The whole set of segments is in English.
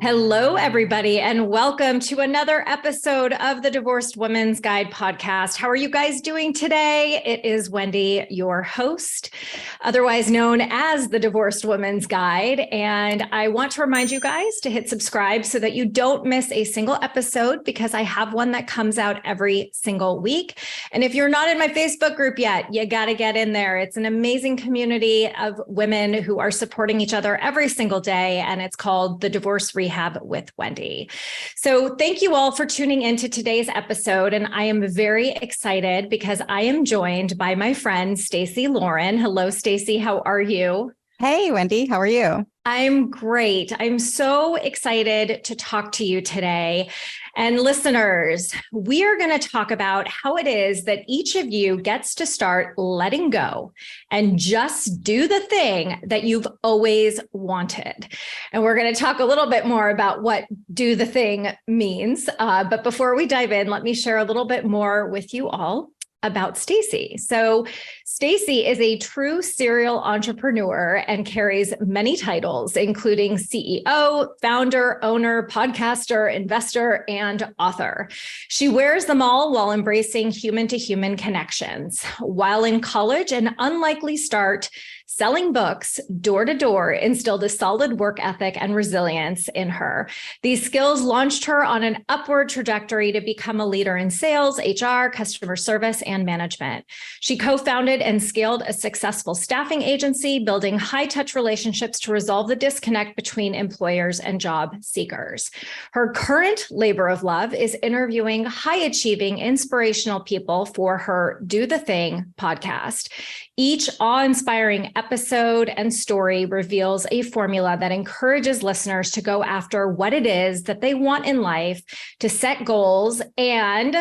Hello, everybody, and welcome to another episode of the Divorced Women's Guide podcast. How are you guys doing today? It is Wendy, your host, otherwise known as the Divorced Women's Guide. And I want to remind you guys to hit subscribe so that you don't miss a single episode, because I have one that comes out every single week. And if you're not in my Facebook group yet, you got to get in there. It's an amazing community of women who are supporting each other every single day. And it's called the Divorce Rehab with Wendy. So thank you all for tuning into today's episode. And I am very excited because I am joined by my friend, Stacey Lauren. Hello, Stacey. How are you? Hey, Wendy. How are you? I'm great. I'm so excited to talk to you today. And listeners, we are going to talk about how it is that each of you gets to start letting go and just do the thing that you've always wanted. And we're going to talk a little bit more about what do the thing means. But before we dive in, let me share a little bit more with you all about Stacey. So Stacey is a true serial entrepreneur and carries many titles, including CEO, founder, owner, podcaster, investor, and author. She wears them all while embracing human-to-human connections. While in college, an unlikely start selling books door to door instilled a solid work ethic and resilience in her. These skills launched her on an upward trajectory to become a leader in sales, HR, customer service, and management. She co-founded and scaled a successful staffing agency, building high-touch relationships to resolve the disconnect between employers and job seekers. Her current labor of love is interviewing high-achieving, inspirational people for her Do the Thing podcast. Each awe-inspiring episode and story reveals a formula that encourages listeners to go after what it is that they want in life, to set goals and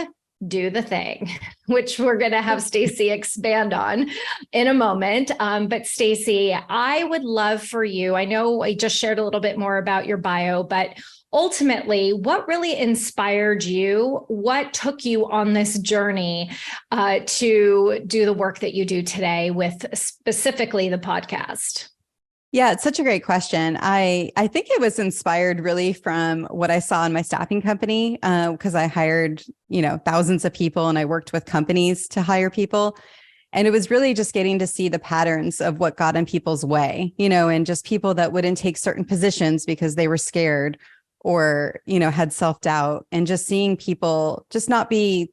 do the thing, which we're going to have Stacey expand on in a moment. But Stacey, I would love for you, I know I just shared a little bit more about your bio, but ultimately, what really inspired you? What took you on this journey to do the work that you do today with specifically the podcast? Yeah, it's such a great question. I think it was inspired really from what I saw in my staffing company, because I hired, thousands of people and I worked with companies to hire people. And it was really just getting to see the patterns of what got in people's way, and just people that wouldn't take certain positions because they were scared or, had self-doubt, and just seeing people just not be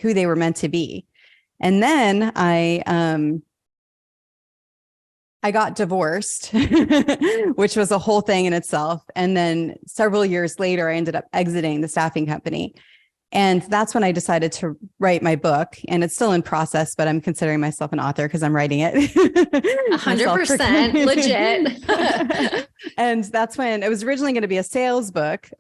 who they were meant to be. And then I got divorced, which was a whole thing in itself. And then several years later, I ended up exiting the staffing company. And that's when I decided to write my book. And it's still in process, but I'm considering myself an author because I'm writing it. 100% legit. And that's when it was originally going to be a sales book,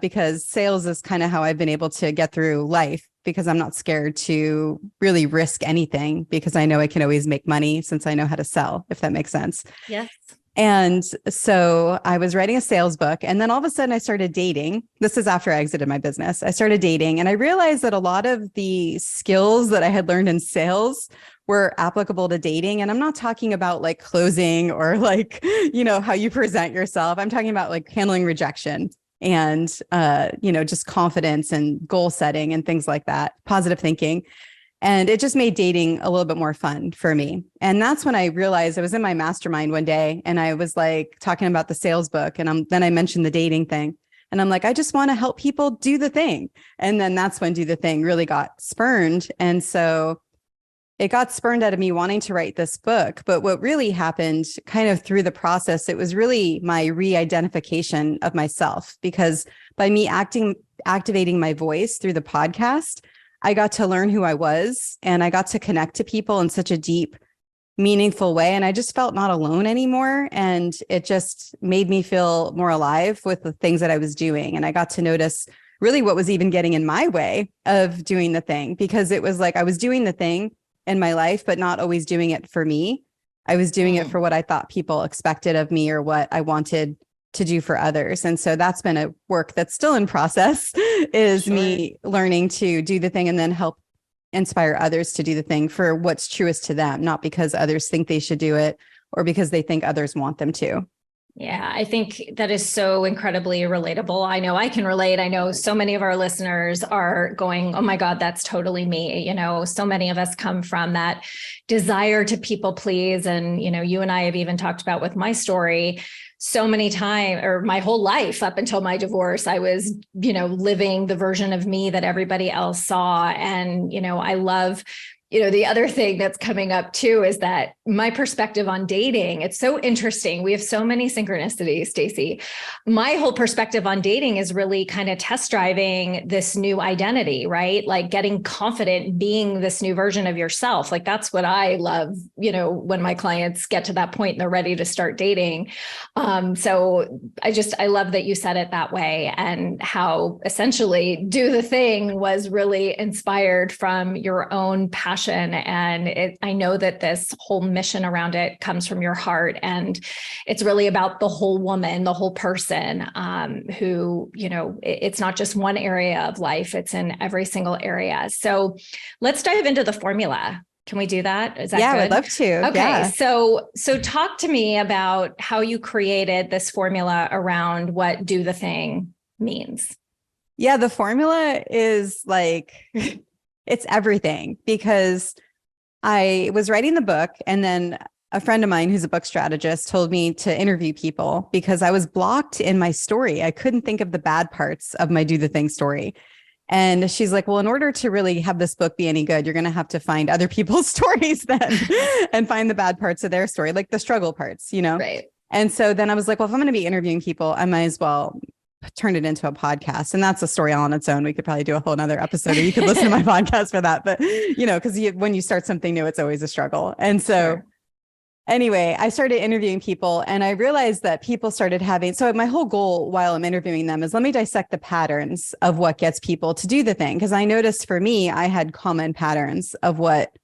because sales is kind of how I've been able to get through life, because I'm not scared to really risk anything, because I know I can always make money since I know how to sell, if that makes sense. Yes. And so I was writing a sales book, and then all of a sudden I started dating. This is after I exited my business. I started dating, and I realized that a lot of the skills that I had learned in sales were applicable to dating. And I'm not talking about like closing or like, how you present yourself. I'm talking about like handling rejection and, just confidence and goal setting and things like that, positive thinking. And it just made dating a little bit more fun for me. And that's when I realized I was in my mastermind one day and I was like talking about the sales book. And then I mentioned the dating thing. And I'm like, I just want to help people do the thing. And then that's when Do the Thing really got spurned. And so it got spurned out of me wanting to write this book. But what really happened kind of through the process, it was really my re-identification of myself, because by me activating my voice through the podcast, I got to learn who I was, and I got to connect to people in such a deep, meaningful way. And I just felt not alone anymore. And it just made me feel more alive with the things that I was doing. And I got to notice really what was even getting in my way of doing the thing, because it was like I was doing the thing in my life, but not always doing it for me. I was doing it for what I thought people expected of me or what I wanted to do for others. And so that's been a work that's still in process, is me learning to do the thing and then help inspire others to do the thing for what's truest to them, not because others think they should do it or because they think others want them to. Yeah, I think that is so incredibly relatable. I know I can relate. I know so many of our listeners are going, oh my God, that's totally me. So many of us come from that desire to people please. And, you and I have even talked about with my story so many times, or my whole life up until my divorce, I was, living the version of me that everybody else saw. And, I love the other thing that's coming up too is that my perspective on dating, it's so interesting. We have so many synchronicities, Stacey. My whole perspective on dating is really kind of test driving this new identity, right? Like getting confident being this new version of yourself. Like that's what I love, when my clients get to that point and they're ready to start dating. So I love that you said it that way, and how essentially Do the Thing was really inspired from your own passion. And I know that this whole mission around it comes from your heart, and it's really about the whole woman, the whole person, who, it's not just one area of life, it's in every single area. So let's dive into the formula. Can we do that? Is that Yeah, good? I would love to. Okay. Yeah. So talk to me about how you created this formula around what Do the Thing means. Yeah, the formula is like, it's everything, because I was writing the book, and then a friend of mine who's a book strategist told me to interview people because I was blocked in my story. I couldn't think of the bad parts of my Do the Thing story. And she's like, well, in order to really have this book be any good, you're going to have to find other people's stories then and find the bad parts of their story, like the struggle parts, Right. And so then I was like, well, if I'm going to be interviewing people, I might as well turn it into a podcast. And that's a story all on its own. We could probably do a whole nother episode, or you could listen to my podcast for that. But, because when you start something new, it's always a struggle. And so Sure. Anyway, I started interviewing people, and I realized that people started having, so my whole goal while I'm interviewing them is let me dissect the patterns of what gets people to do the thing. Because I noticed for me, I had common patterns of what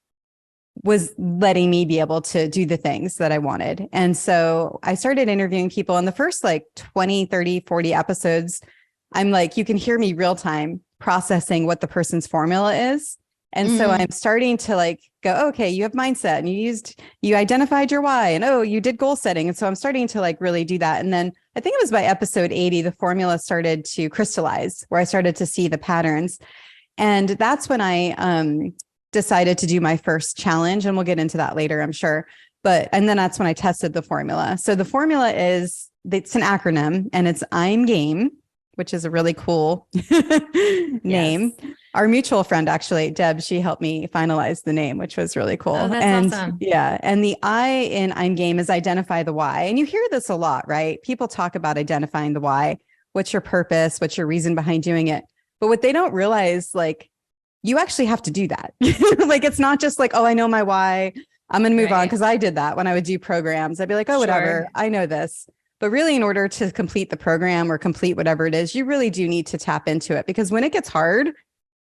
was letting me be able to do the things that I wanted. And so I started interviewing people, in the first like 20, 30, 40 episodes. I'm like, you can hear me real time processing what the person's formula is. And so I'm starting to like go, okay, you have mindset, and you identified your why, and you did goal setting. And so I'm starting to like really do that. And then I think it was by episode 80, the formula started to crystallize, where I started to see the patterns. And that's when I decided to do my first challenge. And we'll get into that later, I'm sure. And then that's when I tested the formula. So the formula it's an acronym, and it's I'm game, which is a really cool name. Yes. Our mutual friend, actually, Deb, she helped me finalize the name, which was really cool. Oh, that's awesome. Yeah. And the I in I'm game is identify the why. And you hear this a lot, right? People talk about identifying the why. What's your purpose? What's your reason behind doing it? But what they don't realize, like, you actually have to do that. Like, it's not just like, oh, I know my why, I'm going to move on. Because I did that when I would do programs. I'd be like, oh, whatever, I know this. But really, in order to complete the program or complete whatever it is, you really do need to tap into it. Because when it gets hard,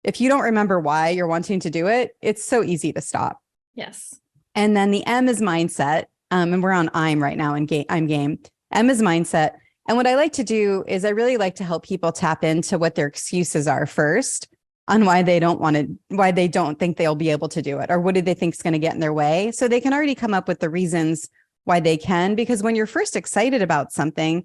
if you don't remember why you're wanting to do it, it's so easy to stop. Yes. And then the M is mindset. And we're on I'm right now in I'm game. M is mindset. And what I like to do is I really like to help people tap into what their excuses are first on why they don't think they'll be able to do it, or what do they think is going to get in their way. So they can already come up with the reasons why they can, because when you're first excited about something,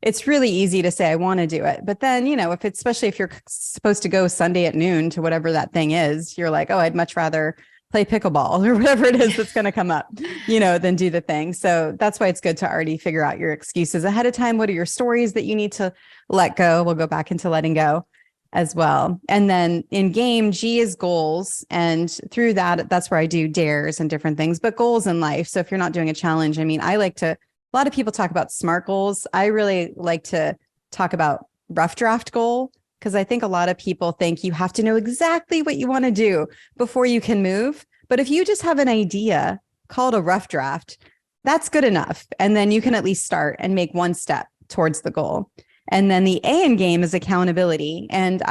it's really easy to say, I want to do it. But then, especially if you're supposed to go Sunday at noon to whatever that thing is, you're like, oh, I'd much rather play pickleball or whatever it is that's going to come up, than do the thing. So that's why it's good to already figure out your excuses ahead of time. What are your stories that you need to let go? We'll go back into letting go as well. And then in game, G is goals. And through that's where I do dares and different things, but goals in life. So if you're not doing a challenge, a lot of people talk about SMART goals. I really like to talk about rough draft goal, because I think a lot of people think you have to know exactly what you want to do before you can move. But if you just have an idea called a rough draft, that's good enough. And then you can at least start and make one step towards the goal. And then the A in game is accountability. And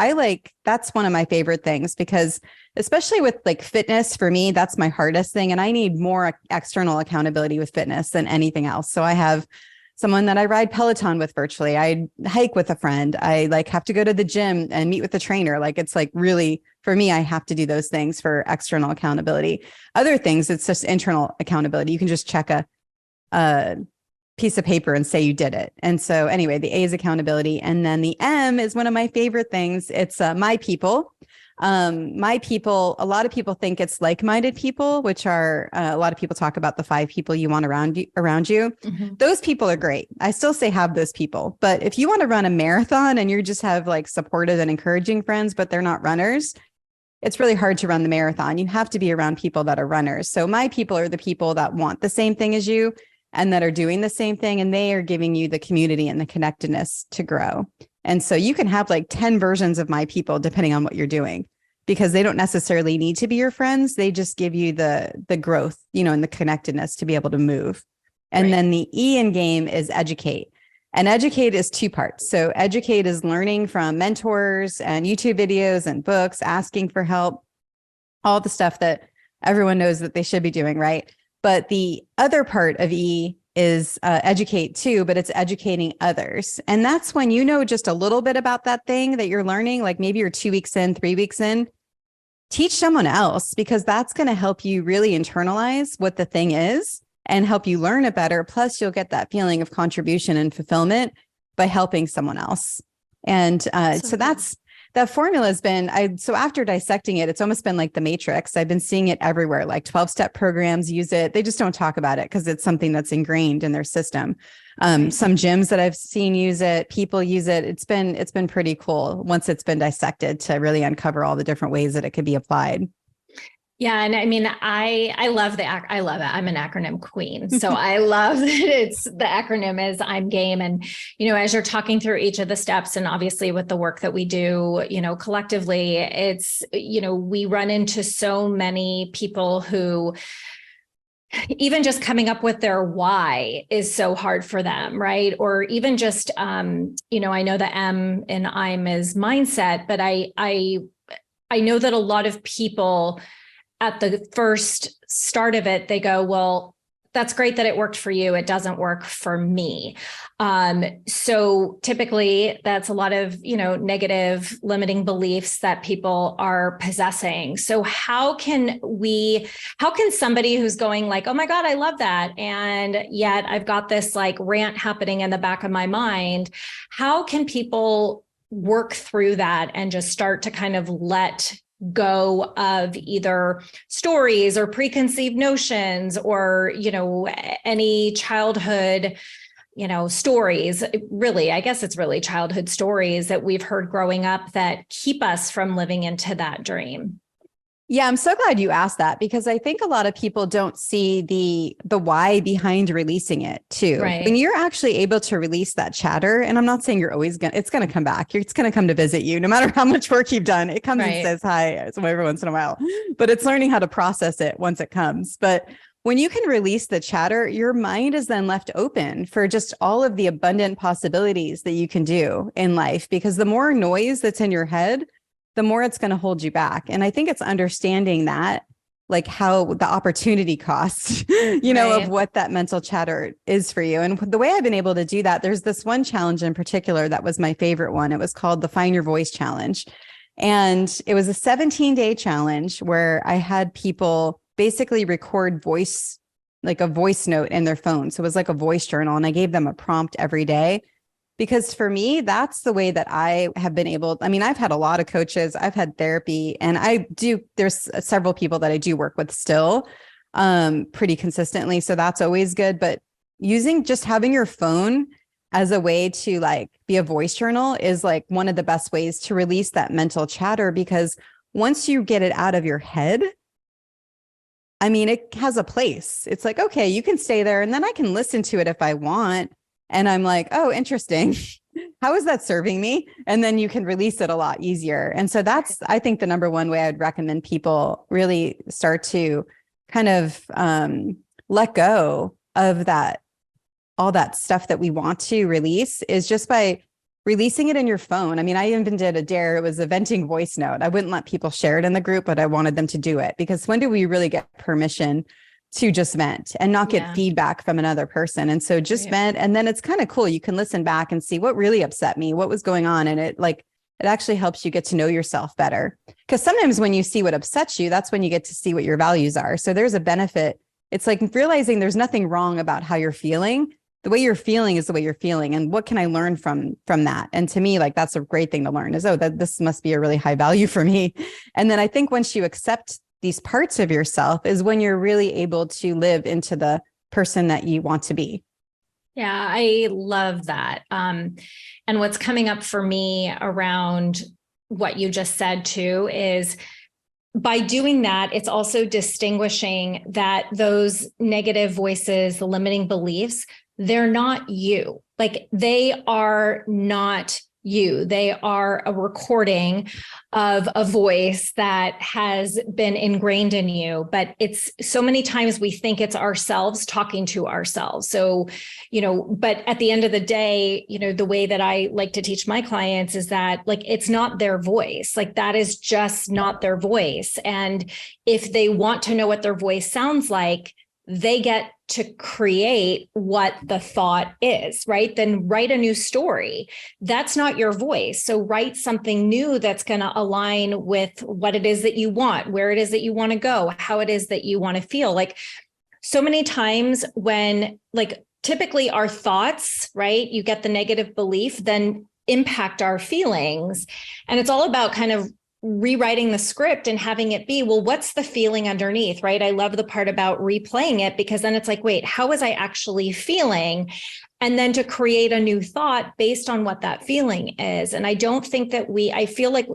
that's one of my favorite things, because especially with like fitness, for me, that's my hardest thing. And I need more external accountability with fitness than anything else. So I have someone that I ride Peloton with virtually. I hike with a friend. I have to go to the gym and meet with the trainer. It's really, for me, I have to do those things for external accountability. Other things, it's just internal accountability. You can just check a piece of paper and say you did it. And so anyway, the A is accountability. And then the M is one of my favorite things. It's my people. My people, a lot of people think it's like-minded people, which are a lot of people talk about the 5 people you want around you. Mm-hmm. Those people are great. I still say have those people. But if you want to run a marathon and you just have like supportive and encouraging friends, but they're not runners, it's really hard to run the marathon. You have to be around people that are runners. So my people are the people that want the same thing as you and that are doing the same thing. And they are giving you the community and the connectedness to grow. And so you can have like 10 versions of my people, depending on what you're doing, because they don't necessarily need to be your friends. They just give you the growth, and the connectedness to be able to move. And then the E in game is educate. And educate is 2 parts. So educate is learning from mentors and YouTube videos and books, asking for help, all the stuff that everyone knows that they should be doing, right? But the other part of E is educate too, but it's educating others. And that's when you know just a little bit about that thing that you're learning, like maybe you're 2 weeks in, 3 weeks in, teach someone else, because that's going to help you really internalize what the thing is and help you learn it better. Plus, you'll get that feeling of contribution and fulfillment by helping someone else. And so that formula has been, so after dissecting it, it's almost been like the Matrix. I've been seeing it everywhere, like 12-step programs use it. They just don't talk about it because it's something that's ingrained in their system. Some gyms that I've seen use it, people use it. It's been pretty cool once it's been dissected to really uncover all the different ways that it could be applied. Yeah. And I mean, I love I love it. I'm an acronym queen. So I love that the acronym is I'm game. And, as you're talking through each of the steps, and obviously with the work that we do, collectively, it's, we run into so many people who even just coming up with their why is so hard for them, right? Or even just, I know the M in I'm is mindset, but I know that a lot of people at the first start of it, they go, well, that's great that it worked for you. It doesn't work for me. So typically that's a lot of, negative limiting beliefs that people are possessing. So how can somebody who's going like, oh my God, I love that, and yet I've got this like rant happening in the back of my mind, how can people work through that and just start to kind of let go of either stories or preconceived notions or, any childhood, stories, really, I guess it's really childhood stories that we've heard growing up that keep us from living into that dream? Yeah, I'm so glad you asked that, because I think a lot of people don't see the why behind releasing it too. Right. When you're actually able to release that chatter, and I'm not saying you're always it's going to come back. It's going to come to visit you no matter how much work you've done. It comes and says hi every once in a while, but it's learning how to process it once it comes. But when you can release the chatter, your mind is then left open for just all of the abundant possibilities that you can do in life, because the more noise that's in your head, the more it's going to hold you back. And I think it's understanding that, like how the opportunity cost, of what that mental chatter is for you. And the way I've been able to do that, there's this one challenge in particular that was my favorite one. It was called the Find Your Voice Challenge. And it was a 17-day challenge where I had people basically record voice, like a voice note in their phone. So it was like a voice journal. And I gave them a prompt every day. Because for me, that's the way that I have been able. I mean, I've had a lot of coaches, I've had therapy, and there's several people that I do work with still pretty consistently. So that's always good. But having your phone as a way to like be a voice journal is like one of the best ways to release that mental chatter, because once you get it out of your head, I mean, it has a place. It's like, okay, you can stay there and then I can listen to it if I want. And I'm like, oh, interesting. How is that serving me? And then you can release it a lot easier. And so that's, I think, the number one way I would recommend people really start to kind of let go of that, all that stuff that we want to release, is just by releasing it in your phone. I mean, I even did a dare. It was a venting voice note. I wouldn't let people share it in the group, but I wanted them to do it, because when do we really get permission to just vent and not get feedback from another person? And so just vent. And then it's kind of cool. You can listen back and see what really upset me, what was going on. And it actually helps you get to know yourself better. Because sometimes when you see what upsets you, that's when you get to see what your values are. So there's a benefit. It's like realizing there's nothing wrong about how you're feeling. the way you're feeling is the way you're feeling. And what can I learn from that? And to me, like, that's a great thing to learn is, oh, that this must be a really high value for me. And then I think once you accept these parts of yourself is when you're really able to live into the person that you want to be. Yeah, I love that. And what's coming up for me around what you just said too is by doing that, it's also distinguishing that those negative voices, the limiting beliefs, they're not you. Like they are not you. They are a recording of a voice that has been ingrained in you. But it's so many times we think it's ourselves talking to ourselves. So, but at the end of the day, the way that I like to teach my clients is that like, it's not their voice. Like that is just not their voice. And if they want to know what their voice sounds like, they get to create what the thought is, right? Then write a new story. That's not your voice. So write something new that's going to align with what it is that you want, where it is that you want to go, how it is that you want to feel. Like so many times when like typically our thoughts, right? You get the negative belief, then impact our feelings. And it's all about kind of rewriting the script and having it be, well, what's the feeling underneath, right? I love the part about replaying it because then it's like, wait, how was I actually feeling? And then to create a new thought based on what that feeling is. And I don't think that I feel like,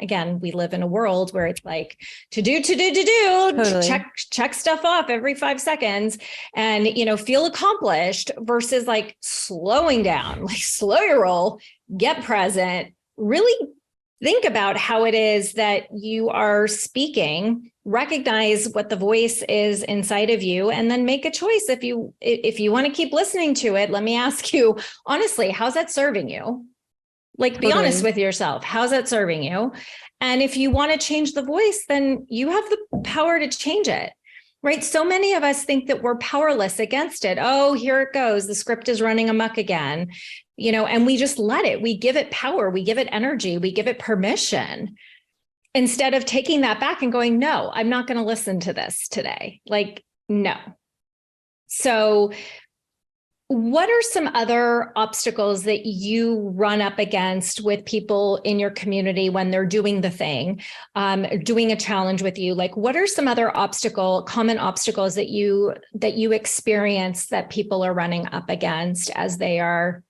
again, we live in a world where it's like to do, totally. check stuff off every 5 seconds and, feel accomplished versus like slowing down, like slow your roll, get present, really think about how it is that you are speaking, recognize what the voice is inside of you, and then make a choice. If you want to keep listening to it, let me ask you, honestly, how's that serving you? Like, be honest with yourself. How's that serving you? And if you want to change the voice, then you have the power to change it. Right. So many of us think that we're powerless against it. Oh, here it goes. The script is running amok again, and we just let it. We give it power. We give it energy. We give it permission instead of taking that back and going, no, I'm not going to listen to this today. Like, no. So what are some other obstacles that you run up against with people in your community when they're doing the thing, doing a challenge with you? Like, what are some other common obstacles that you experience that people are running up against as they are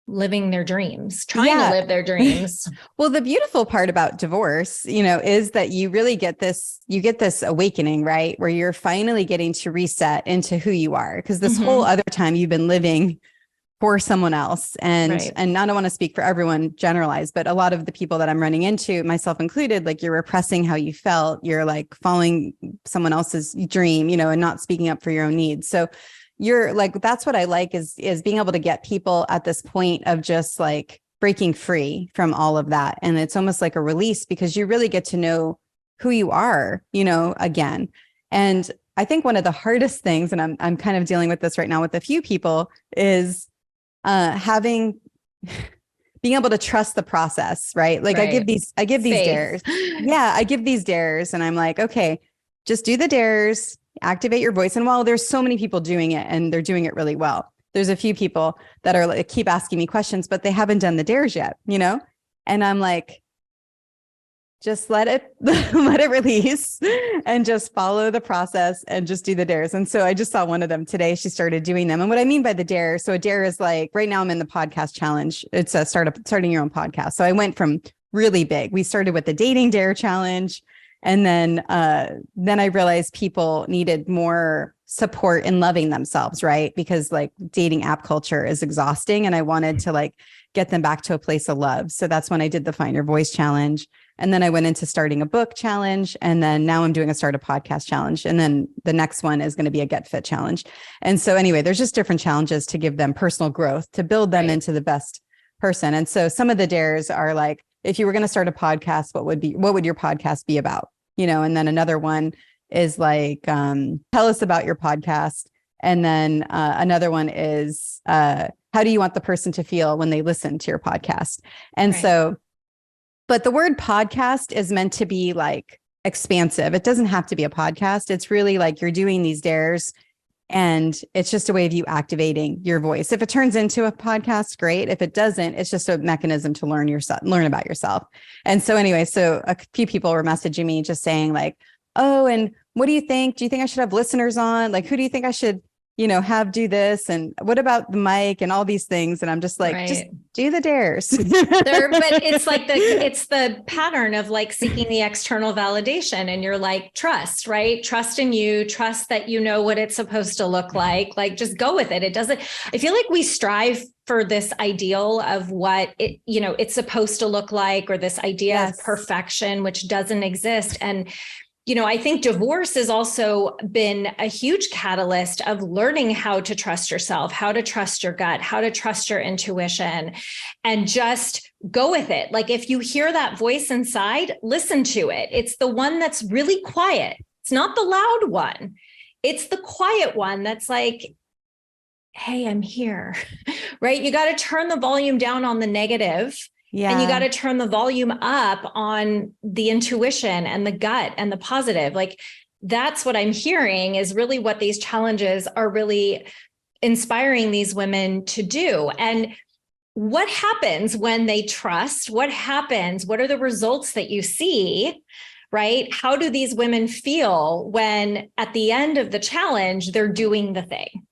living their dreams, trying to live their dreams? Well, the beautiful part about divorce, is that you really get this awakening, right? Where you're finally getting to reset into who you are. Because this whole other time you've been living for someone else. And, and I don't want to speak for everyone generalized, but a lot of the people that I'm running into, myself included, like you're repressing how you felt. You're like following someone else's dream, and not speaking up for your own needs. So you're like, that's what I like is being able to get people at this point of just like breaking free from all of that. And it's almost like a release because you really get to know who you are, again. And I think one of the hardest things, and I'm kind of dealing with this right now with a few people, is being able to trust the process, right? Like I give these dares. Yeah, I give these dares and I'm like, okay, just do the dares. Activate your voice. And while there's so many people doing it and they're doing it really well, there's a few people that are like, keep asking me questions, but they haven't done the dares yet, And I'm like, just let it release and just follow the process and just do the dares. And so I just saw one of them today. She started doing them. And what I mean by the dare, so a dare is like, right now I'm in the podcast challenge. It's a starting your own podcast. So I went from really big. We started with the dating dare challenge. And then I realized people needed more support in loving themselves, right? Because like dating app culture is exhausting. And I wanted to like get them back to a place of love. So that's when I did the Find Your Voice challenge. And then I went into starting a book challenge. And then now I'm doing a start a podcast challenge. And then the next one is going to be a get fit challenge. And so anyway, there's just different challenges to give them personal growth, to build them into the best person. And so some of the dares are like, if you were going to start a podcast, what would your podcast be about? And then another one is like, tell us about your podcast. And then another one is, how do you want the person to feel when they listen to your podcast? And so, but the word podcast is meant to be like expansive. It doesn't have to be a podcast. It's really like you're doing these dares And it's just a way of you activating your voice. If it turns into a podcast, great. If it doesn't, it's just a mechanism to learn about yourself. And so anyway, so a few people were messaging me just saying like, oh, and what do you think? Do you think I should have listeners on? Like, who do you think I should, have do this? And what about the mic and all these things? And I'm just like, just do the dares. But it's like it's the pattern of like seeking the external validation, and you're like, trust, right? Trust in you, trust that you know what it's supposed to look like just go with it. It doesn't, I feel like we strive for this ideal of what it's supposed to look like, or this idea of perfection, which doesn't exist. And I think divorce has also been a huge catalyst of learning how to trust yourself, how to trust your gut, how to trust your intuition, and just go with it. Like if you hear that voice inside, listen to it. It's the one that's really quiet. It's not the loud one. It's the quiet one that's like, hey, I'm here, right? You got to turn the volume down on the negative. Yeah. And you got to turn the volume up on the intuition and the gut and the positive. Like that's what I'm hearing is really what these challenges are really inspiring these women to do. And what happens when they trust? What happens? What are the results that you see? Right? How do these women feel when at the end of the challenge, they're doing the thing?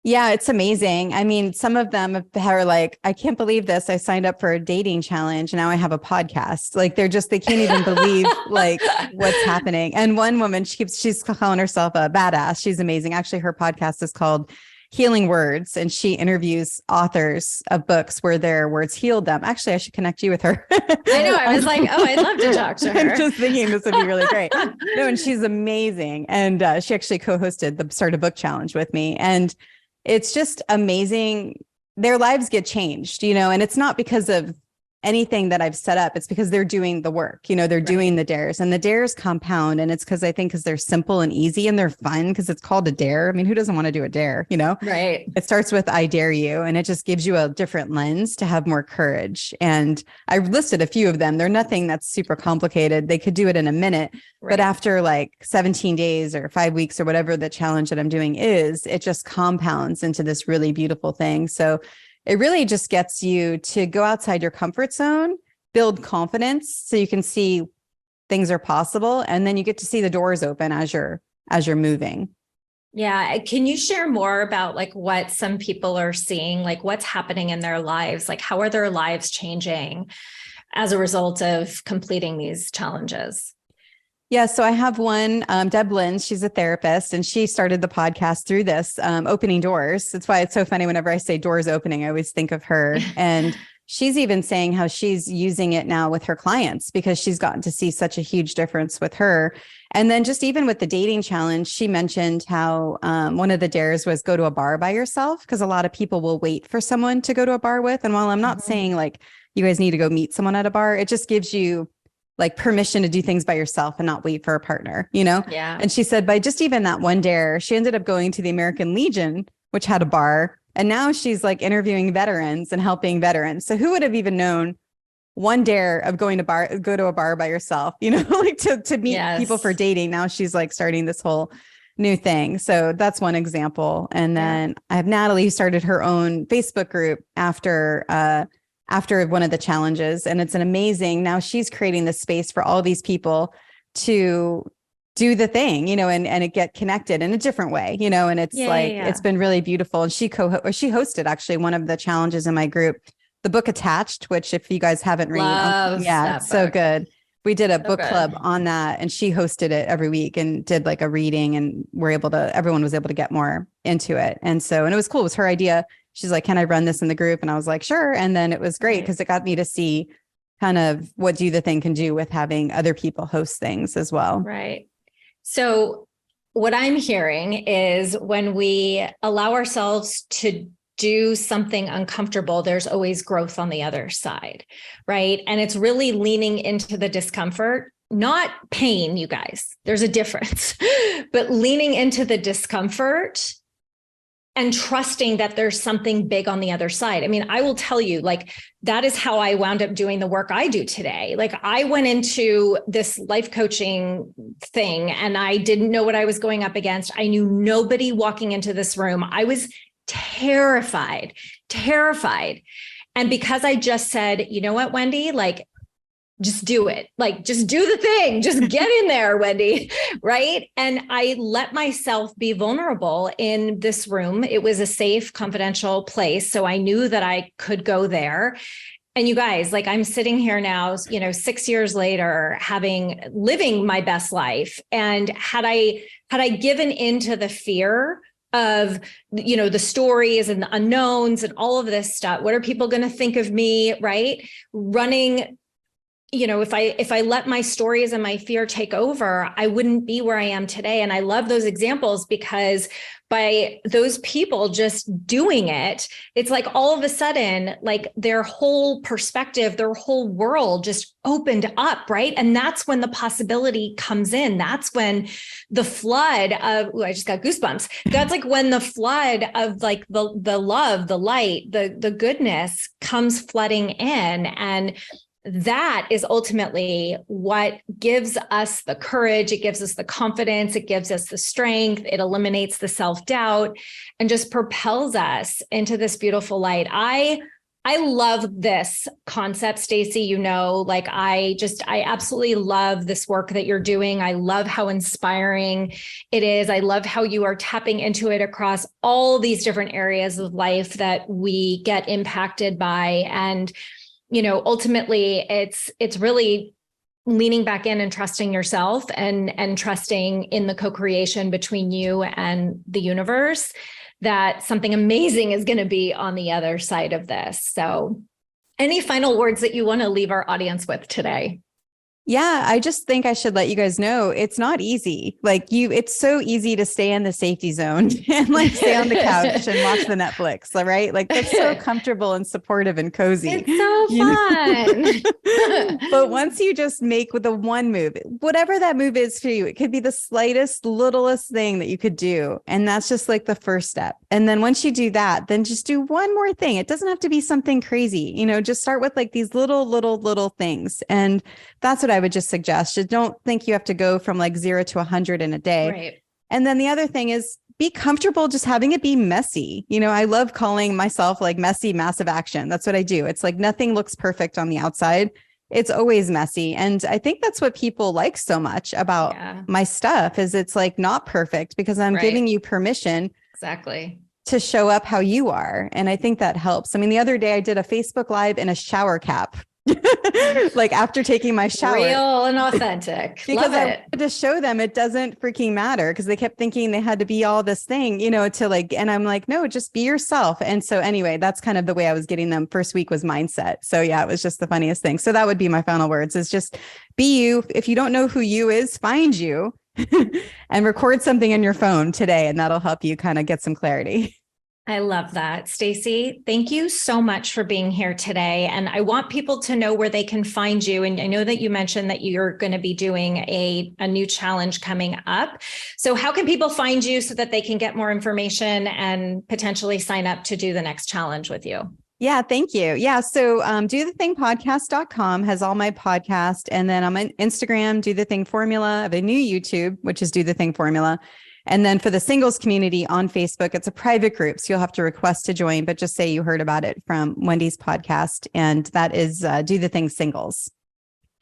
Yeah, it's amazing. I mean, some of them are like, I can't believe this. I signed up for a dating challenge. Now I have a podcast. Like they can't even believe like what's happening. And one woman, she's calling herself a badass. She's amazing. Actually, her podcast is called Healing Words, and she interviews authors of books where their words healed them. Actually, I should connect you with her. I know. I was like, oh, I'd love to talk to her. I'm just thinking this would be really great. No, and she's amazing. And she actually co-hosted the Start a Book Challenge with me. And it's just amazing. Their lives get changed, and it's not because of anything that I've set up. It's because they're doing the work, they're doing the dares, and the dares compound. And it's because they're simple and easy and they're fun because it's called a dare. I mean, who doesn't want to do a dare, Right. It starts with I dare you, and it just gives you a different lens to have more courage. And I listed a few of them. They're nothing that's super complicated. They could do it in a minute, but after like 17 days or 5 weeks or whatever the challenge that I'm doing is, it just compounds into this really beautiful thing. So it really just gets you to go outside your comfort zone, build confidence so you can see things are possible. And then you get to see the doors open as you're moving. Yeah. Can you share more about like what some people are seeing, like what's happening in their lives? Like how are their lives changing as a result of completing these challenges? Yeah. So I have one, Deb Lynn, she's a therapist, and she started the podcast through this, opening doors. That's why it's so funny. Whenever I say doors opening, I always think of her. And she's even saying how she's using it now with her clients because she's gotten to see such a huge difference with her. And then just even with the dating challenge, she mentioned how one of the dares was go to a bar by yourself, because a lot of people will wait for someone to go to a bar with. And while I'm not saying like you guys need to go meet someone at a bar, it just gives you like permission to do things by yourself and not wait for a partner, Yeah. And she said by just even that one dare, she ended up going to the American Legion, which had a bar. And now she's like interviewing veterans and helping veterans. So who would have even known one dare of go to a bar by yourself, like to meet people for dating. Now she's like starting this whole new thing. So that's one example. And then I have Natalie, who started her own Facebook group after one of the challenges. And it's an amazing, now she's creating this space for all these people to do the thing, and it get connected in a different way, and it's it's been really beautiful. And she hosted actually one of the challenges in my group, the book Attached, which if you guys haven't read, it's so good. We did a book club on that, and she hosted it every week and did like a reading, and everyone was able to get more into it. And it was cool. It was her idea. She's like, can I run this in the group? And I was like, sure. And then it was great because it got me to see kind of what Do the Thing can do with having other people host things as well. Right. So what I'm hearing is when we allow ourselves to do something uncomfortable, there's always growth on the other side, right? And it's really leaning into the discomfort, not pain, you guys. There's a difference, but leaning into the discomfort and trusting that there's something big on the other side. I mean, I will tell you, like, that is how I wound up doing the work I do today. Like, I went into this life coaching thing and I didn't know what I was going up against. I knew nobody walking into this room. I was terrified. And because I just said, you know what, Wendy, like, just do it. Like, just do the thing. Just get in there, Wendy. Right. And I let myself be vulnerable in this room. It was a safe, confidential place. So I knew that I could go there. And you guys, like, I'm sitting here now, 6 years later, living my best life. And had I given into the fear of, the stories and the unknowns and all of this stuff, what are people going to think of me? Right. Running, if I let my stories and my fear take over, I wouldn't be where I am today. And I love those examples because by those people just doing it, it's like all of a sudden, like, their whole perspective, their whole world just opened up, right? And that's when the possibility comes in. That's when the flood of, I just got goosebumps. That's like when the flood of, like, the love, the light, the goodness comes flooding in. And that is ultimately what gives us the courage. It gives us the confidence. It gives us the strength. It eliminates the self-doubt and just propels us into this beautiful light. I love this concept, Stacey. Like, I absolutely love this work that you're doing. I love how inspiring it is. I love how you are tapping into it across all these different areas of life that we get impacted by. And ultimately it's really leaning back in and trusting yourself and trusting in the co-creation between you and the universe, that something amazing is going to be on the other side of this. So, any final words that you want to leave our audience with today? Yeah, I just think I should let you guys know it's not easy. Like, it's so easy to stay in the safety zone and like stay on the couch and watch the Netflix, right? Like, that's so comfortable and supportive and cozy. It's so fun. But once you just make with the one move, whatever that move is for you, it could be the slightest, littlest thing that you could do. And that's just like the first step. And then once you do that, then just do one more thing. It doesn't have to be something crazy, just start with like these little things. And that's what I would just suggest. Just don't think you have to go from like 0 to 100 in a day. Right. And then the other thing is be comfortable just having it be messy. I love calling myself like messy, massive action. That's what I do. It's like nothing looks perfect on the outside. It's always messy. And I think that's what people like so much about my stuff is it's like not perfect because I'm giving you permission. Exactly. To show up how you are. And I think that helps. I mean, the other day I did a Facebook Live in a shower cap. Like after taking my shower. Real and authentic. Because Love I it. wanted to show them it doesn't freaking matter because they kept thinking they had to be all this thing, to like, and I'm like, no, just be yourself. And so anyway, that's kind of the way I was getting them. First week was mindset. So yeah, it was just the funniest thing. So that would be my final words is just be you. If you don't know who you is, find you and record something in your phone today. And that'll help you kind of get some clarity. I love that. Stacey, thank you so much for being here today. And I want people to know where they can find you. And I know that you mentioned that you're going to be doing a new challenge coming up. So how can people find you so that they can get more information and potentially sign up to do the next challenge with you? Yeah, thank you. Yeah. So dothethingpodcast.com has all my podcast. And then I'm on Instagram, Do The Thing Formula. I have a new YouTube, which is Do The Thing Formula. And then for the singles community on Facebook, it's a private group. So you'll have to request to join, but just say you heard about it from Wendy's podcast. And that is Do The Thing Singles.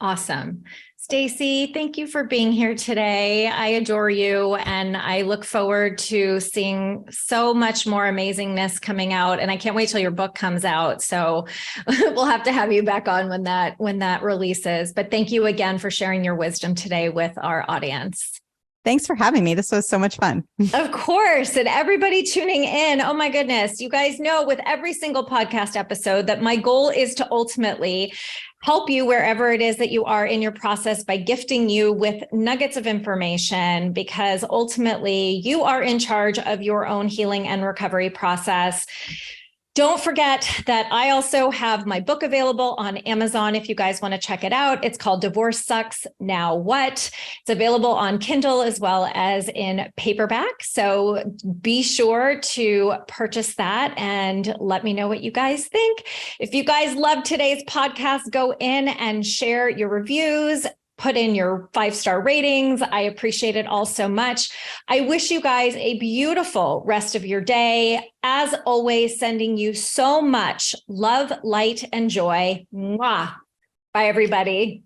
Awesome. Stacey, thank you for being here today. I adore you. And I look forward to seeing so much more amazingness coming out. And I can't wait till your book comes out. So we'll have to have you back on when that releases. But thank you again for sharing your wisdom today with our audience. Thanks for having me. This was so much fun. Of course. And everybody tuning in. Oh my goodness. You guys know with every single podcast episode that my goal is to ultimately help you wherever it is that you are in your process by gifting you with nuggets of information, because ultimately you are in charge of your own healing and recovery process. Don't forget that I also have my book available on Amazon if you guys want to check it out. It's called Divorce Sucks, Now What? It's available on Kindle as well as in paperback. So be sure to purchase that and let me know what you guys think. If you guys loved today's podcast, go in and share your reviews. Put in your 5-star ratings. I appreciate it all so much. I wish you guys a beautiful rest of your day. As always, sending you so much love, light, and joy. Mwah. Bye, everybody.